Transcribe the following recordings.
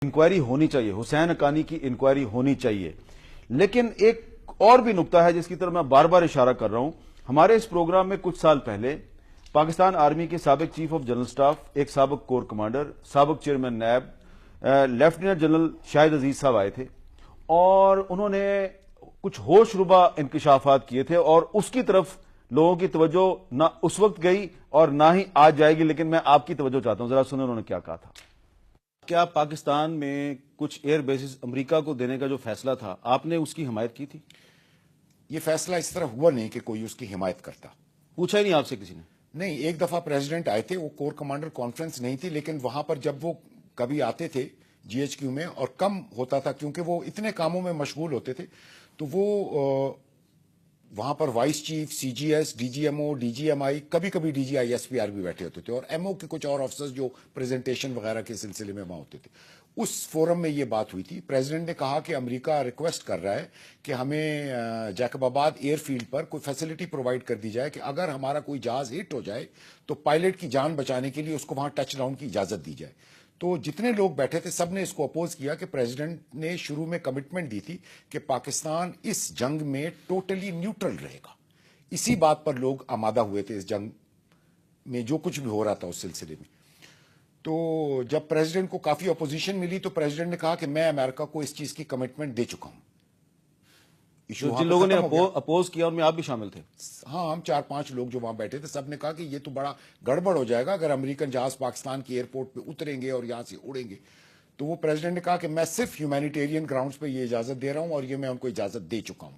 Inquiry ہونی چاہیے، حسین حقانی کی انکوائری ہونی چاہیے، لیکن ایک اور بھی نقطہ ہے جس کی طرف میں بار بار اشارہ کر رہا ہوں. ہمارے اس پروگرام میں کچھ سال پہلے پاکستان آرمی کے سابق چیف آف جنرل سٹاف، ایک سابق کور کمانڈر، سابق چیئرمین نیب، لیفٹیننٹ جنرل شاہد عزیز صاحب آئے تھے اور انہوں نے کچھ ہوش ربا انکشافات کیے تھے، اور اس کی طرف لوگوں کی توجہ نہ اس وقت گئی اور نہ ہی آج جائے گی. لیکن میں آپ کی توجہ چاہتا ہوں، ذرا سنیں انہوں نے کیا کہا تھا. کیا پاکستان میں کچھ ایئر بیسز امریکہ کو دینے کا جو فیصلہ تھا، آپ نے اس کی حمایت کی تھی؟ یہ فیصلہ اس طرح ہوا نہیں کہ کوئی اس کی حمایت کرتا. پوچھا ہی نہیں آپ سے کسی نے؟ نہیں، ایک دفعہ پریزیڈنٹ آئے تھے، وہ کور کمانڈر کانفرنس نہیں تھی، لیکن وہاں پر جب وہ کبھی آتے تھے جی ایچ کیو میں، اور کم ہوتا تھا کیونکہ وہ اتنے کاموں میں مشغول ہوتے تھے، تو وہ وہاں پر vice chief, C G S, D G M O, D G M I, کبھی کبھی D G I S P R بھی بیٹھے ہوتے تھے، اور ایم او کے کچھ اور آفیسرز جو پریزنٹیشن وغیرہ کے سلسلے میں وہاں ہوتے تھے. اس فورم میں یہ بات ہوئی تھی. پریزیڈنٹ نے کہا کہ امریکہ ریکویسٹ کر رہا ہے کہ ہمیں جیکب آباد ایئر فیلڈ پر کوئی فیسلٹی پرووائڈ کر دی جائے کہ اگر ہمارا کوئی جہاز ہٹ ہو جائے تو پائلٹ کی جان بچانے کے لیے اس کو وہاں ٹچ ڈاؤن کی اجازت دی جائے. تو جتنے لوگ بیٹھے تھے سب نے اس کو اپوز کیا کہ پریزیڈنٹ نے شروع میں کمٹمنٹ دی تھی کہ پاکستان اس جنگ میں ٹوٹلی نیوٹرل رہے گا. اسی بات پر لوگ آمادہ ہوئے تھے اس جنگ میں، جو کچھ بھی ہو رہا تھا اس سلسلے میں. تو جب پریزیڈنٹ کو کافی اپوزیشن ملی تو پریزیڈنٹ نے کہا کہ میں امریکہ کو اس چیز کی کمٹمنٹ دے چکا ہوں. جن لوگوں نے اپوز کیا ان میں آپ بھی شامل تھے؟ ہاں، ہم 4-5 لوگ جو وہاں بیٹھے تھے سب نے کہا کہ یہ تو بڑا گڑبڑ ہو جائے گا اگر امریکن جہاز پاکستان کی ایئرپورٹ پہ اتریں گے اور یہاں سے اڑیں گے. تو وہ پریزیڈنٹ نے کہا کہ میں صرف ہیومینیٹیرین گراؤنڈز پہ یہ اجازت دے رہا ہوں اور یہ میں ان کو اجازت دے چکا ہوں.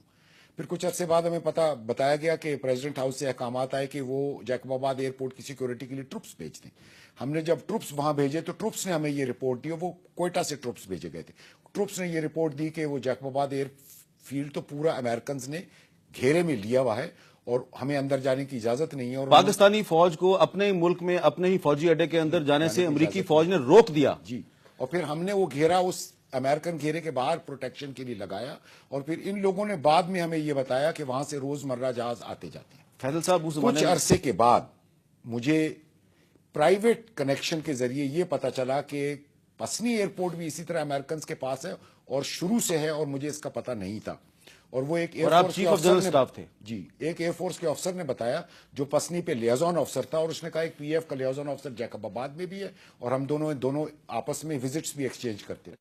پھر کچھ عرصے بعد ہمیں بتایا گیا کہ پریزیڈنٹ ہاؤس سے احکامات آئے کہ وہ جیکب آباد ایئرپورٹ کی سیکورٹی کے لیے ٹروپس بھیج دیں. ہم نے جب ٹروپس وہاں بھیجے تو ٹروپس نے ہمیں یہ رپورٹ دی، وہ کوئٹہ سے ٹروپس بھیجے گئے تھے. ٹروپس نے یہ رپورٹ دی کہ وہ جیکب آباد ایئر فیلڈ تو پورا امریکنز نے گھیرے میں لیا ہوا ہے اور ہمیں اندر جانے کی اجازت نہیں ہے. اور پاکستانی فوج کو اپنے ملک میں اپنے ہی فوجی اڈے کے اندر جانے سے امریکی فوج نے روک دیا. جی، اور پھر ہم نے وہ گھیرا اس امریکن گھیرے کے باہر پروٹیکشن کے لیے لگایا، اور پھر ان لوگوں نے بعد میں ہمیں یہ بتایا کہ وہاں سے روزمرہ جہاز آتے جاتے ہیں. فیصل صاحب، کچھ عرصے کے بعد مجھے پرائیویٹ کنیکشن کے ذریعے یہ پتا چلا کہ پسنی ایئرپورٹ بھی اسی طرح امریکنز کے پاس ہے اور شروع سے ہے، اور مجھے اس کا پتہ نہیں تھا. اور وہ ایک ایئر فورس کے افسر تھے. جی، ایک ایئر فورس کے افسر نے بتایا جو پسنی پہ لیازون افسر تھا، اور اس نے کہا ایک پی ایف کا لیازون افسر جیکب آباد میں بھی ہے اور ہم دونوں آپس میں وزٹس بھی ایکسچینج کرتے ہیں.